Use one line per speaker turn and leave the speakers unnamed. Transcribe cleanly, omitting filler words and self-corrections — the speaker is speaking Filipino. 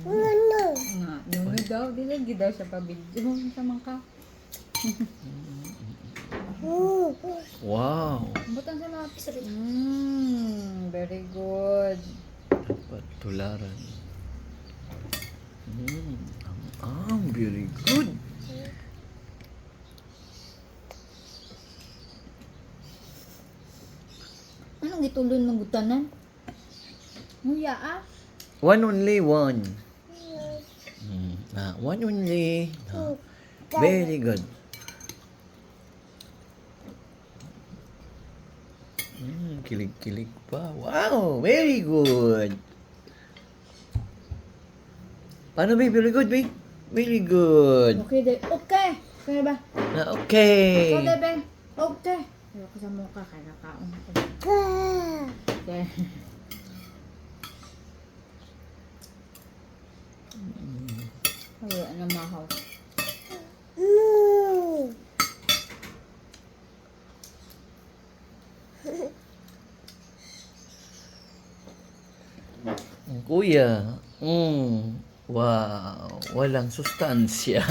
Nga, nuno daw. Di lagi daw siya pa-video. Sa ka.
Wow.
Butang sa lapis. Very good.
Dapat tularan. Very good.
Anong gitulon ng gutanan? Nguya ah.
One only, one. One only. Very good. Kilig-kilig pa. Wow, very good. Paano, babe? Very good, babe. Very good.
Okay, de. Okay. Kaya ba?
Okay.
Okay, be. Okay. Ayoko sa mukha. Kaya kaon ako. Okay. Ay, ano mahaw?
Kuya. Wow. Walang sustansya.